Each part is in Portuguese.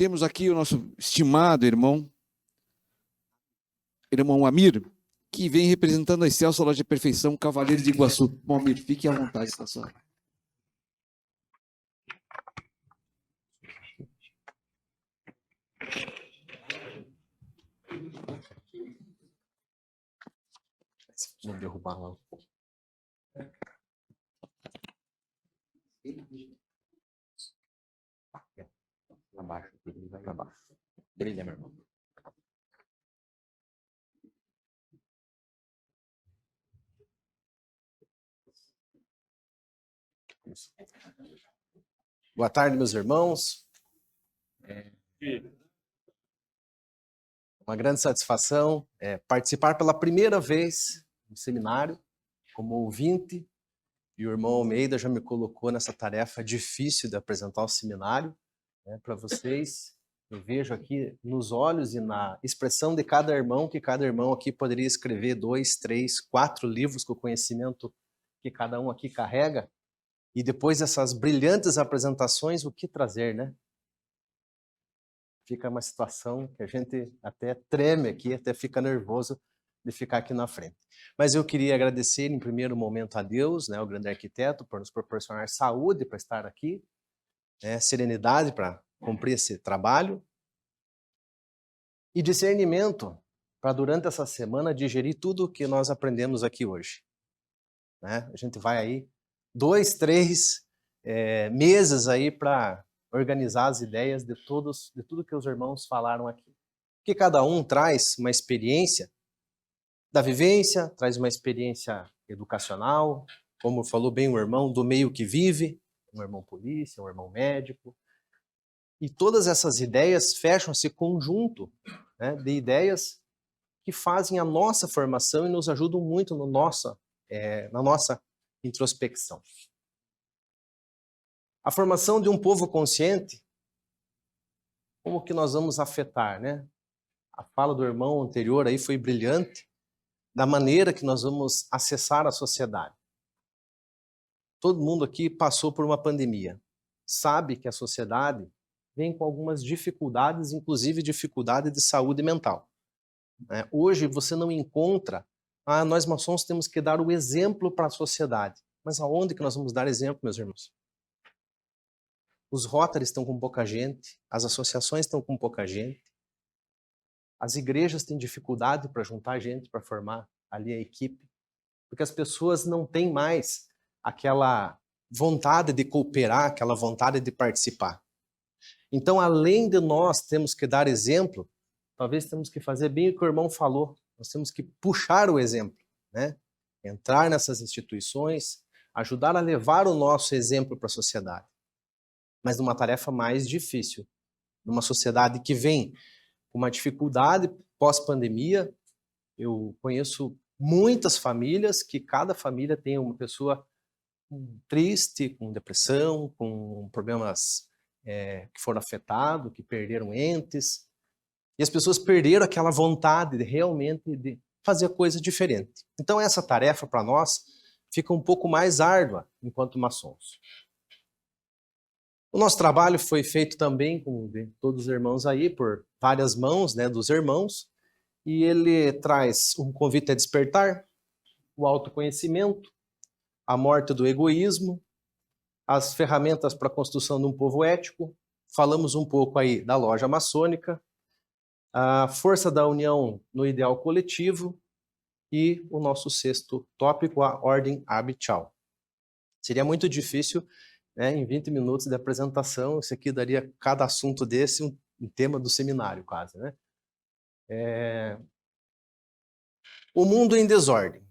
temos aqui o nosso estimado irmão Amir, que vem representando a Excelso Loja de Perfeição, Cavaleiro de Iguaçu. Bom, Amir, fique à vontade, está só. Vou derrubar lá. Abaixo, ele vai para baixo. Brilha, meu irmão. Boa tarde, meus irmãos. Uma grande satisfação participar pela primeira vez no seminário como ouvinte. E o irmão Almeida já me colocou nessa tarefa difícil de apresentar o seminário, né, para vocês. Eu vejo aqui nos olhos e na expressão de cada irmão que cada irmão aqui poderia escrever 2, 3, 4 livros com o conhecimento que cada um aqui carrega. E depois dessas brilhantes apresentações, o que trazer, né? Fica uma situação que a gente até treme aqui, até fica nervoso de ficar aqui na frente. Mas eu queria agradecer em primeiro momento a Deus, né, o grande arquiteto, por nos proporcionar saúde para estar aqui, né, serenidade para cumprir esse trabalho e discernimento para durante essa semana digerir tudo o que nós aprendemos aqui hoje. Né? A gente vai aí 2, 3 meses aí para organizar as ideias de tudo que os irmãos falaram aqui. Porque cada um traz uma experiência da vivência, traz uma experiência educacional, como falou bem o irmão, do meio que vive, um irmão polícia, um irmão médico. E todas essas ideias fecham esse conjunto, né, de ideias que fazem a nossa formação e nos ajudam muito na nossa introspecção. A formação de um povo consciente, como que nós vamos afetar, né? A fala do irmão anterior aí foi brilhante, da maneira que nós vamos acessar a sociedade. Todo mundo aqui passou por uma pandemia, sabe que a sociedade vem com algumas dificuldades, inclusive dificuldade de saúde mental. Hoje você não encontra, nós maçons temos que dar o exemplo para a sociedade. Mas aonde que nós vamos dar exemplo, meus irmãos? Os Rotaries estão com pouca gente, as associações estão com pouca gente, as igrejas têm dificuldade para juntar gente para formar ali a equipe, porque as pessoas não têm mais aquela vontade de cooperar, aquela vontade de participar. Então, além de nós temos que dar exemplo, talvez temos que fazer bem o que o irmão falou, nós temos que puxar o exemplo, né? Entrar nessas instituições, ajudar a levar o nosso exemplo para a sociedade. Mas numa tarefa mais difícil, numa sociedade que vem com uma dificuldade pós-pandemia. Eu conheço muitas famílias que cada família tem uma pessoa triste, com depressão, com problemas que foram afetados, que perderam entes. E as pessoas perderam aquela vontade de realmente de fazer coisa diferente. Então essa tarefa para nós fica um pouco mais árdua enquanto maçons. O nosso trabalho foi feito também, como vê, todos os irmãos aí, por várias mãos, né, dos irmãos, e ele traz um convite a despertar, o autoconhecimento, a morte do egoísmo, as ferramentas para a construção de um povo ético, falamos um pouco aí da loja maçônica, a força da união no ideal coletivo e o nosso sexto tópico, a ordem arbitral. Seria muito difícil, né, em 20 minutos de apresentação, isso aqui daria cada assunto desse um tema do seminário quase, né? O mundo em desordem.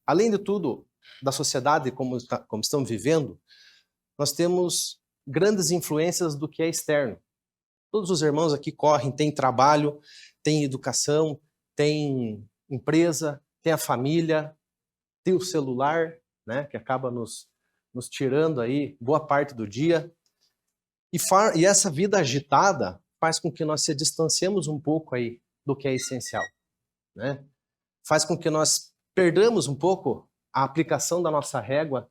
Além de tudo, da sociedade como estamos vivendo, nós temos grandes influências do que é externo. Todos os irmãos aqui correm, têm trabalho, têm educação, têm empresa, têm a família, têm o celular, né, que acaba nos tirando aí boa parte do dia. E essa vida agitada faz com que nós se distanciemos um pouco aí do que é essencial, né? Faz com que nós perdamos um pouco a aplicação da nossa régua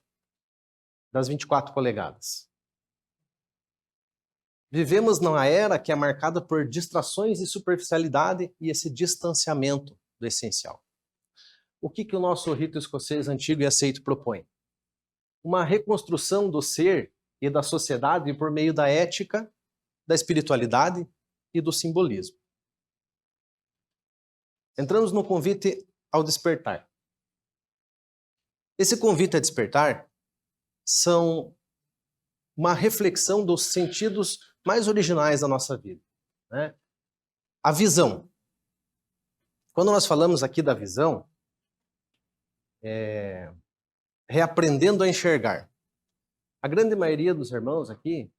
das 24 polegadas. Vivemos numa era que é marcada por distrações e superficialidade e esse distanciamento do essencial. O que o nosso rito escocês antigo e aceito propõe? Uma reconstrução do ser e da sociedade por meio da ética, da espiritualidade e do simbolismo. Entramos no convite ao despertar. Esse convite a despertar são uma reflexão dos sentidos mais originais da nossa vida, né? A visão. Quando nós falamos aqui da visão, reaprendendo a enxergar. A grande maioria dos irmãos aqui,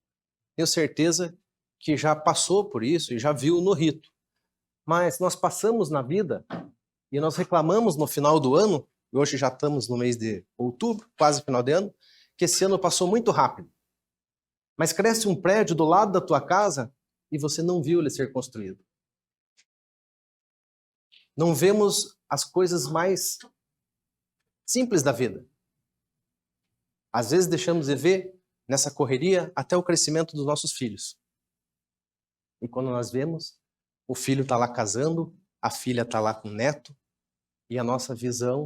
tenho certeza que já passou por isso e já viu no rito. Mas nós passamos na vida e nós reclamamos no final do ano, e hoje já estamos no mês de outubro, quase final de ano, que esse ano passou muito rápido. Mas cresce um prédio do lado da tua casa e você não viu ele ser construído. Não vemos as coisas mais simples da vida. Às vezes deixamos de ver nessa correria até o crescimento dos nossos filhos. E quando nós vemos, o filho está lá casando, a filha está lá com o neto, e a nossa visão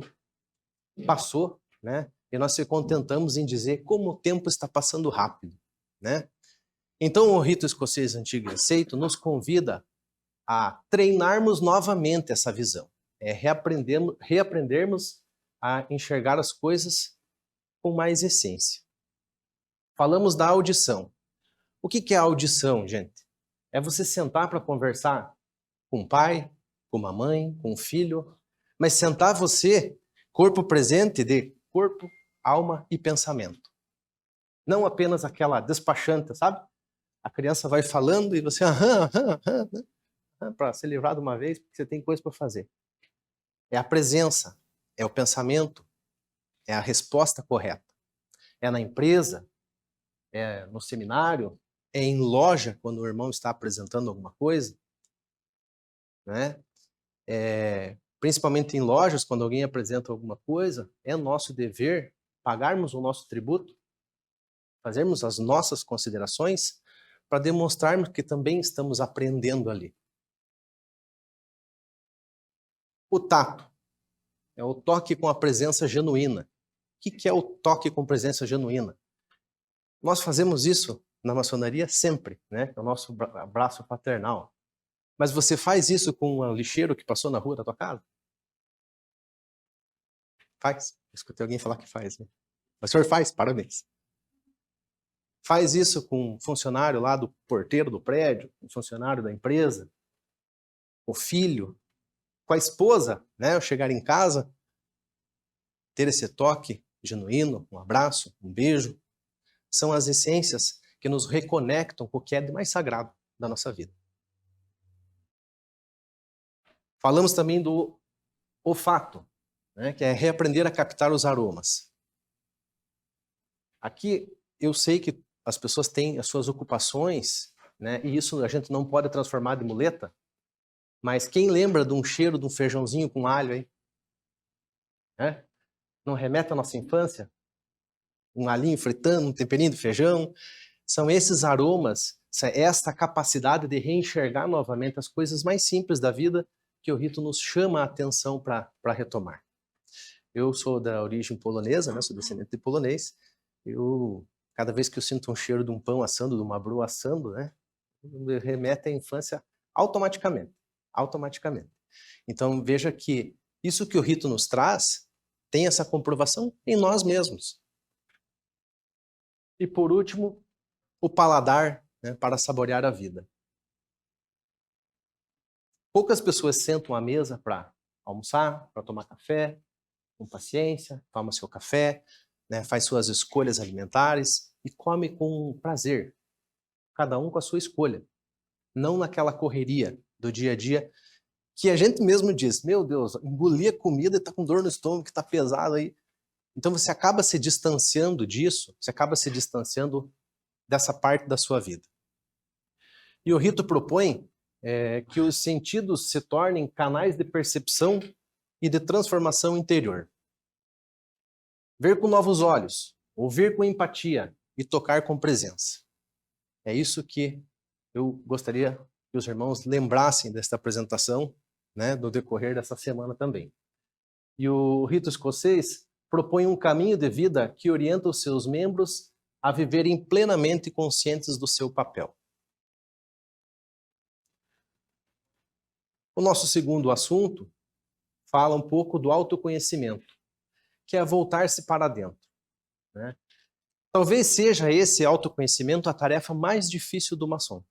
passou, né? E nós se contentamos em dizer como o tempo está passando rápido, né? Então o rito escocês antigo e aceito nos convida a treinarmos novamente essa visão. Reaprendermos a enxergar as coisas com mais essência. Falamos da audição. O que é a audição, gente? É você sentar para conversar com o pai, com uma mãe, com um filho, mas sentar você, corpo presente de corpo, alma e pensamento. Não apenas aquela despachante, sabe? A criança vai falando e você para se livrar de uma vez, porque você tem coisa para fazer. É a presença, é o pensamento, é a resposta correta. É na empresa, é no seminário, é em loja, quando o irmão está apresentando alguma coisa, né? Principalmente em lojas, quando alguém apresenta alguma coisa, é nosso dever pagarmos o nosso tributo, fazermos as nossas considerações, para demonstrarmos que também estamos aprendendo ali. O tato é o toque com a presença genuína. O que é o toque com presença genuína? Nós fazemos isso na maçonaria sempre, né? É o nosso abraço paternal. Mas você faz isso com um lixeiro que passou na rua da tua casa? Faz. Escutei alguém falar que faz, né? Mas o senhor faz? Parabéns. Faz isso com um funcionário lá do porteiro do prédio, um funcionário da empresa, o filho, com a esposa, né? Ao chegar em casa, ter esse toque genuíno, um abraço, um beijo, são as essências que nos reconectam com o que é de mais sagrado da nossa vida. Falamos também do olfato, né? Que é reaprender a captar os aromas. Aqui eu sei que as pessoas têm as suas ocupações, né? E isso a gente não pode transformar de muleta, mas quem lembra de um cheiro de um feijãozinho com alho aí? Né? Não remete à nossa infância? Um alhinho fritando, um temperinho de feijão. São esses aromas, esta capacidade de reenxergar novamente as coisas mais simples da vida que o rito nos chama a atenção para retomar. Eu sou da origem polonesa, né? Sou descendente de polonês. Cada vez que eu sinto um cheiro de um pão assando, de uma broa assando, né? Me remete à infância automaticamente. Então veja que isso que o rito nos traz tem essa comprovação em nós mesmos. E por último, o paladar, né, para saborear a vida. Poucas pessoas sentam à mesa para almoçar, para tomar café, com paciência, toma seu café, né, faz suas escolhas alimentares e come com prazer, cada um com a sua escolha. Não naquela correria do dia a dia, que a gente mesmo diz, meu Deus, engoli a comida e está com dor no estômago, que está pesado aí. Então você acaba se distanciando disso, você acaba se distanciando dessa parte da sua vida. E o rito propõe que os sentidos se tornem canais de percepção e de transformação interior. Ver com novos olhos, ouvir com empatia e tocar com presença. É isso que eu gostaria que os irmãos lembrassem desta apresentação, né, no decorrer dessa semana também. E o rito escocês propõe um caminho de vida que orienta os seus membros a viverem plenamente conscientes do seu papel. O nosso segundo assunto fala um pouco do autoconhecimento, que é voltar-se para dentro, né? Talvez seja esse autoconhecimento a tarefa mais difícil do maçom,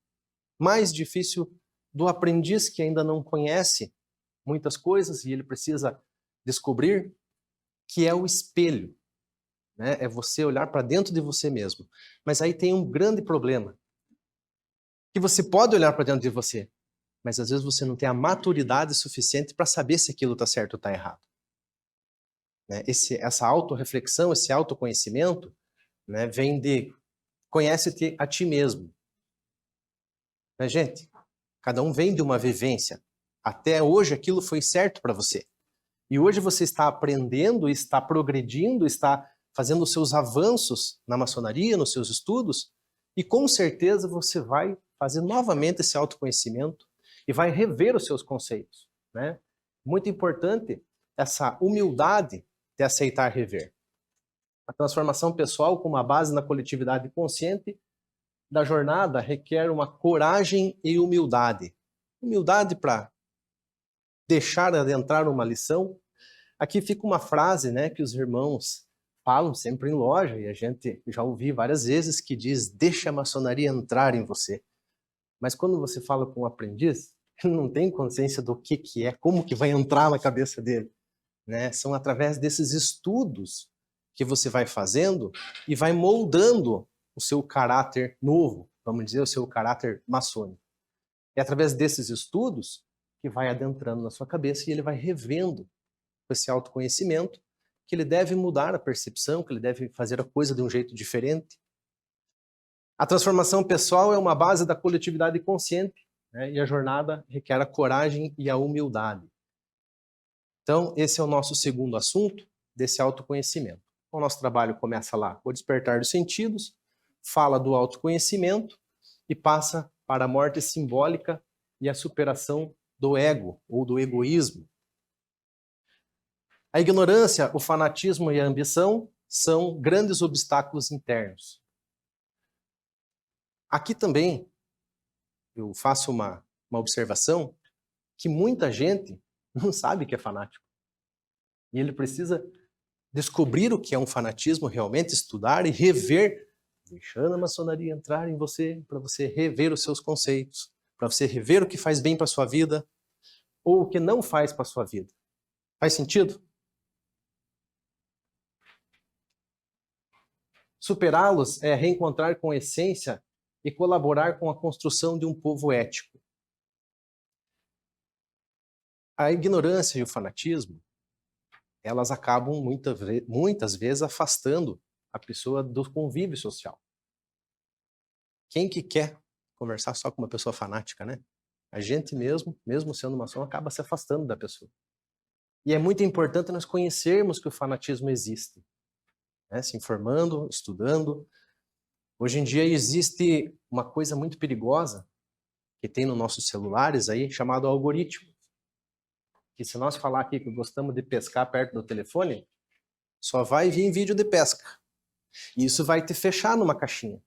mais difícil do aprendiz que ainda não conhece muitas coisas e ele precisa descobrir, que é o espelho, né? É você olhar para dentro de você mesmo. Mas aí tem um grande problema, que você pode olhar para dentro de você, mas às vezes você não tem a maturidade suficiente para saber se aquilo está certo ou está errado. Né? Essa autorreflexão, esse autoconhecimento, né, vem de conhece-te a ti mesmo. Né, gente? Cada um vem de uma vivência. Até hoje aquilo foi certo para você. E hoje você está aprendendo, está progredindo, está fazendo os seus avanços na maçonaria, nos seus estudos, e com certeza você vai fazer novamente esse autoconhecimento e vai rever os seus conceitos, né? Muito importante essa humildade de aceitar rever. A transformação pessoal com uma base na coletividade consciente da jornada requer uma coragem e humildade. Humildade para deixar adentrar uma lição. Aqui fica uma frase, né, que os irmãos falam sempre em loja, e a gente já ouvi várias vezes, que diz, deixa a maçonaria entrar em você. Mas quando você fala com um aprendiz, ele não tem consciência do que é, como que vai entrar na cabeça dele. Né? São através desses estudos que você vai fazendo e vai moldando o seu caráter novo, vamos dizer, o seu caráter maçônico. É através desses estudos que vai adentrando na sua cabeça e ele vai revendo com esse autoconhecimento que ele deve mudar a percepção, que ele deve fazer a coisa de um jeito diferente. A transformação pessoal é uma base da coletividade consciente, né? E a jornada requer a coragem e a humildade. Então, esse é o nosso segundo assunto desse autoconhecimento. O nosso trabalho começa lá, o despertar dos sentidos, fala do autoconhecimento e passa para a morte simbólica e a superação do ego ou do egoísmo. A ignorância, o fanatismo e a ambição são grandes obstáculos internos. Aqui também eu faço uma observação que muita gente não sabe que é fanático. E ele precisa descobrir o que é um fanatismo, realmente estudar e rever, deixando a maçonaria entrar em você, para você rever os seus conceitos, para você rever o que faz bem para a sua vida ou o que não faz para a sua vida. Faz sentido? Superá-los é reencontrar com a essência e colaborar com a construção de um povo ético. A ignorância e o fanatismo, elas acabam muitas vezes afastando a pessoa do convívio social. Quem que quer conversar só com uma pessoa fanática, né? A gente mesmo sendo maçom, acaba se afastando da pessoa. E é muito importante nós conhecermos que o fanatismo existe, né? Se informando, estudando. Hoje em dia existe uma coisa muito perigosa que tem nos nossos celulares aí, chamado algoritmo. Que se nós falar aqui que gostamos de pescar perto do telefone, só vai vir vídeo de pesca. E isso vai te fechar numa caixinha.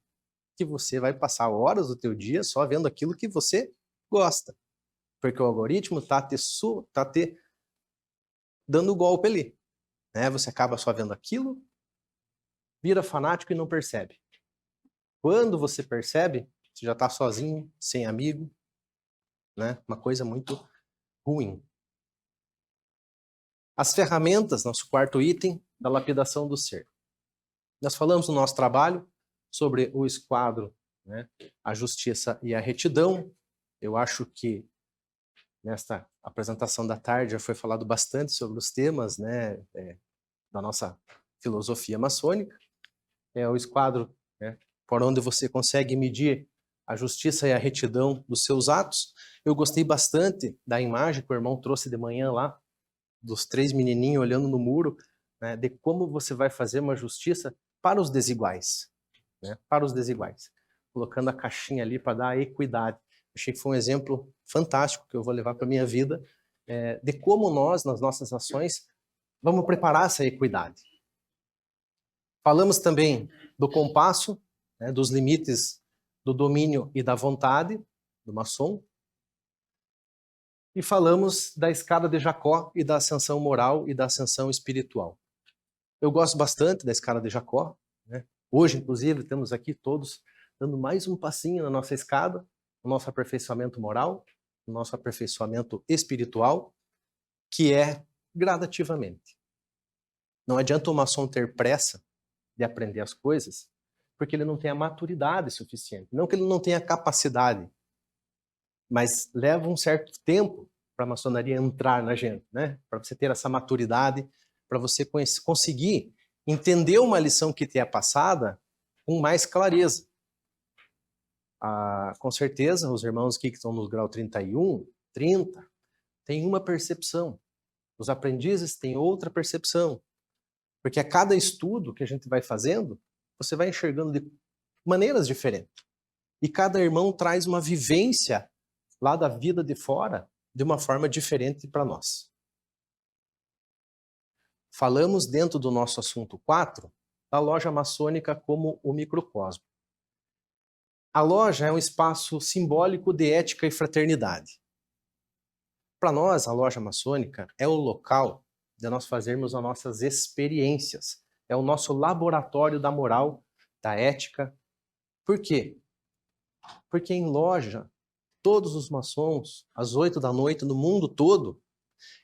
Que você vai passar horas do teu dia só vendo aquilo que você gosta. Porque o algoritmo tá te dando golpe ali. Né? Você acaba só vendo aquilo, vira fanático e não percebe. Quando você percebe, você já está sozinho, sem amigo, né? Uma coisa muito ruim. As ferramentas, nosso quarto item, da lapidação do ser. Nós falamos no nosso trabalho sobre o esquadro, né? A justiça e a retidão. Eu acho que nesta apresentação da tarde já foi falado bastante sobre os temas, né, da nossa filosofia maçônica. É o esquadro, né, por onde você consegue medir a justiça e a retidão dos seus atos. Eu gostei bastante da imagem que o irmão trouxe de manhã lá, dos 3 menininhos olhando no muro, né, de como você vai fazer uma justiça para os desiguais. Né, para os desiguais. colocando a caixinha ali para dar equidade. Achei que foi um exemplo fantástico que eu vou levar para a minha vida, de como nós, nas nossas ações, vamos preparar essa equidade. Falamos também do compasso, né, dos limites do domínio e da vontade do maçom. E falamos da escada de Jacó e da ascensão moral e da ascensão espiritual. Eu gosto bastante da escada de Jacó, né? Hoje, inclusive, temos aqui todos dando mais um passinho na nossa escada, no nosso aperfeiçoamento moral, no nosso aperfeiçoamento espiritual, que é gradativamente. Não adianta o maçom ter pressa de aprender as coisas, porque ele não tem a maturidade suficiente. Não que ele não tenha capacidade, mas leva um certo tempo para a maçonaria entrar na gente, né? Para você ter essa maturidade, para você conseguir entender uma lição que te é passada com mais clareza. Com certeza, os irmãos aqui que estão no grau 31, 30, têm uma percepção. Os aprendizes têm outra percepção. Porque a cada estudo que a gente vai fazendo, você vai enxergando de maneiras diferentes. E cada irmão traz uma vivência lá da vida de fora de uma forma diferente para nós. Falamos dentro do nosso assunto 4 da loja maçônica como o microcosmo. A loja é um espaço simbólico de ética e fraternidade. Para nós, a loja maçônica é o local de nós fazermos as nossas experiências. É o nosso laboratório da moral, da ética. Por quê? Porque em loja, todos os maçons, às 8 da noite, no mundo todo,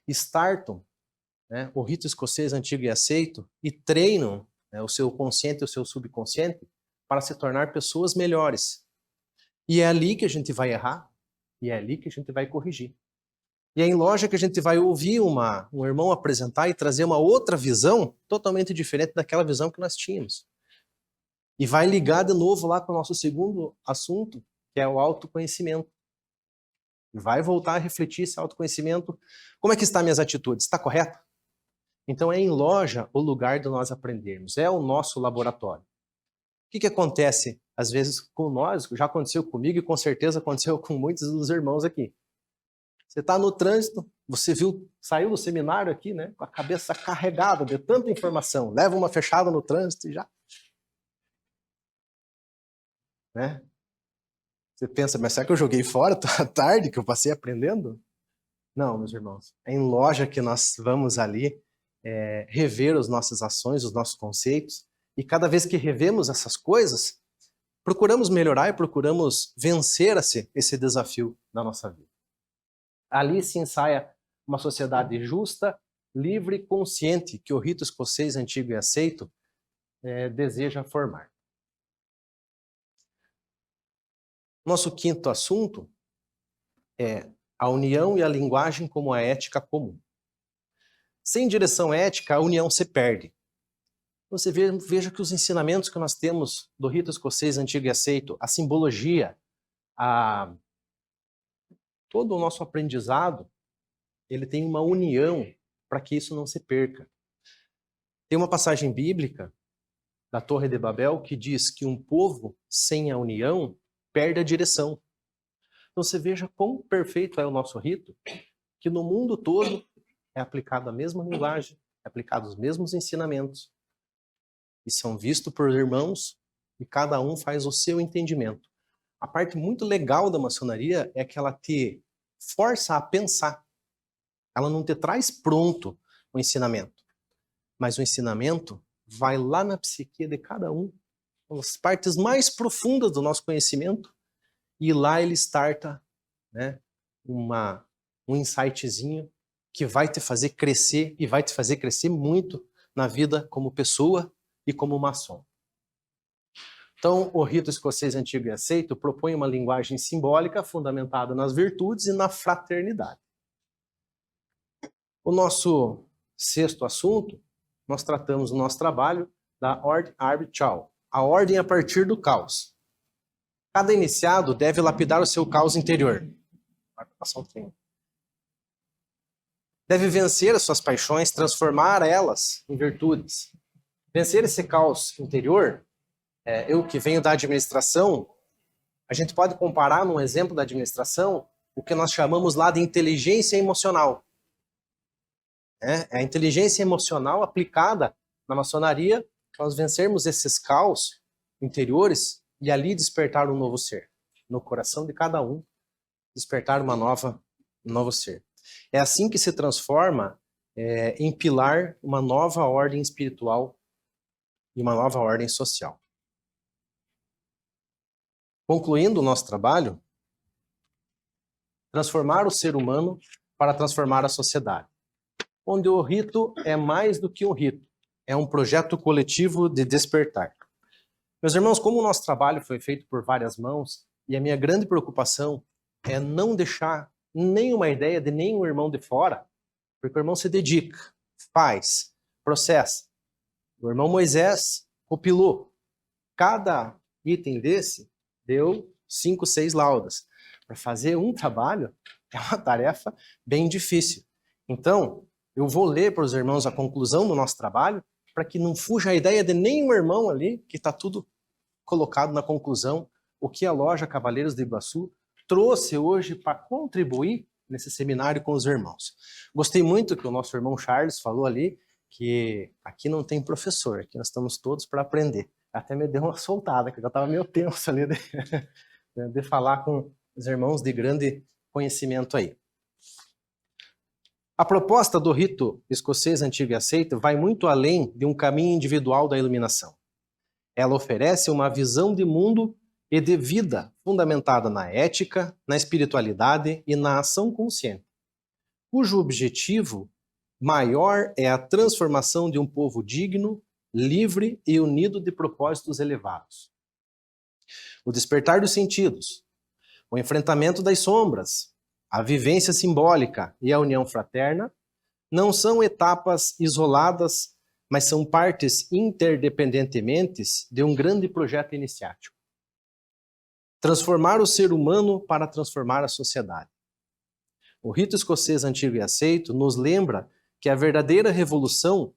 startam, né, o rito escocês antigo e aceito e treinam, né, o seu consciente e o seu subconsciente para se tornar pessoas melhores. E é ali que a gente vai errar, e é ali que a gente vai corrigir. E é em loja que a gente vai ouvir um irmão apresentar e trazer uma outra visão totalmente diferente daquela visão que nós tínhamos. E vai ligar de novo lá com o nosso segundo assunto, que é o autoconhecimento. Vai voltar a refletir esse autoconhecimento. Como é que estão minhas atitudes? Está correto? Então é em loja o lugar de nós aprendermos. É o nosso laboratório. O que acontece, às vezes, com nós? Já aconteceu comigo e com certeza aconteceu com muitos dos irmãos aqui. Você está no trânsito, você viu, saiu do seminário aqui, né, com a cabeça carregada de tanta informação. Leva uma fechada no trânsito e já. Né? Você pensa, mas será que eu joguei fora à tarde, que eu passei aprendendo? Não, meus irmãos. É em loja que nós vamos ali rever as nossas ações, os nossos conceitos. E cada vez que revemos essas coisas, procuramos melhorar e procuramos vencer esse desafio na nossa vida. Ali se ensaia uma sociedade justa, livre e consciente que o rito escocês antigo e aceito deseja formar. Nosso quinto assunto é a união e a linguagem como a ética comum. Sem direção ética, a união se perde. Você veja que os ensinamentos que nós temos do rito escocês antigo e aceito, a simbologia, todo o nosso aprendizado, ele tem uma união para que isso não se perca. Tem uma passagem bíblica da Torre de Babel que diz que um povo sem a união perde a direção. Então você veja quão perfeito é o nosso rito, que no mundo todo é aplicada a mesma linguagem, é aplicado os mesmos ensinamentos, e são vistos por irmãos, e cada um faz o seu entendimento. A parte muito legal da maçonaria é que ela te força a pensar. Ela não te traz pronto o ensinamento, mas o ensinamento vai lá na psique de cada um, nas partes mais profundas do nosso conhecimento, e lá ele starta, né, um insightzinho que vai te fazer crescer, e vai te fazer crescer muito na vida como pessoa e como maçom. Então, o rito escocês antigo e aceito propõe uma linguagem simbólica fundamentada nas virtudes e na fraternidade. O nosso sexto assunto, nós tratamos no nosso trabalho da Ordem Arbitral, a ordem a partir do caos. Cada iniciado deve lapidar o seu caos interior. Vai passar um tempo. Deve vencer as suas paixões, transformar elas em virtudes. Vencer esse caos interior, eu que venho da administração, A gente pode comparar, num exemplo da administração, o que nós chamamos lá de inteligência emocional. É a inteligência emocional aplicada na maçonaria para nós vencermos esses caos interiores e ali despertar um novo ser. No coração de cada um, despertar um novo ser. É assim que se transforma em pilar uma nova ordem espiritual e uma nova ordem social. Concluindo o nosso trabalho, transformar o ser humano para transformar a sociedade, onde o rito é mais do que um rito, é um projeto coletivo de despertar. Meus irmãos, como o nosso trabalho foi feito por várias mãos, e a minha grande preocupação é não deixar nenhuma ideia de nenhum irmão de fora, porque o irmão se dedica, faz, processa. O irmão Moisés compilou. Cada item desse deu 5, 6 laudas. Para fazer um trabalho é uma tarefa bem difícil. Então, eu vou ler para os irmãos a conclusão do nosso trabalho, para que não fuja a ideia de nenhum irmão ali, que está tudo colocado na conclusão, o que a loja Cavaleiros de Iguaçu trouxe hoje para contribuir nesse seminário com os irmãos. Gostei muito que o nosso irmão Charles falou ali, que aqui não tem professor, aqui nós estamos todos para aprender. Até me deu uma soltada, que eu estava meio tenso ali de falar com os irmãos de grande conhecimento aí. A proposta do rito escocês antigo e aceito vai muito além de um caminho individual da iluminação. Ela oferece uma visão de mundo e de vida fundamentada na ética, na espiritualidade e na ação consciente, cujo objetivo maior é a transformação de um povo digno, livre e unido de propósitos elevados. O despertar dos sentidos, o enfrentamento das sombras, a vivência simbólica e a união fraterna não são etapas isoladas, mas são partes interdependentemente de um grande projeto iniciático. Transformar o ser humano para transformar a sociedade. O rito escocês antigo e aceito nos lembra que a verdadeira revolução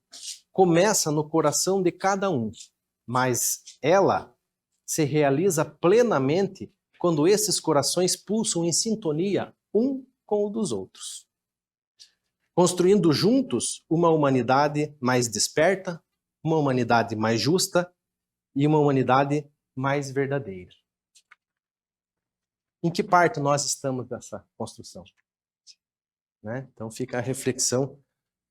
começa no coração de cada um, mas ela se realiza plenamente quando esses corações pulsam em sintonia um com o dos outros, construindo juntos uma humanidade mais desperta, uma humanidade mais justa e uma humanidade mais verdadeira. Em que parte nós estamos dessa construção? Né? Então fica a reflexão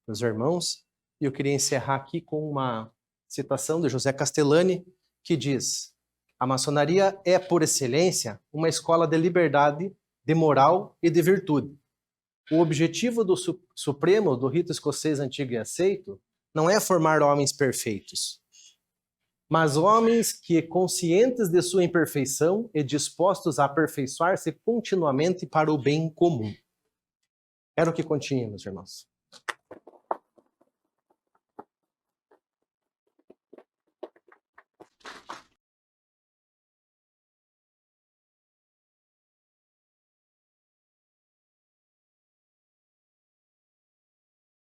dos irmãos. E eu queria encerrar aqui com uma citação de José Castellani, que diz: a maçonaria é, por excelência, uma escola de liberdade, de moral e de virtude. O objetivo do supremo do rito escocês antigo e aceito não é formar homens perfeitos, mas homens que, conscientes de sua imperfeição e dispostos a aperfeiçoar-se continuamente para o bem comum. Era o que continha, meus irmãos.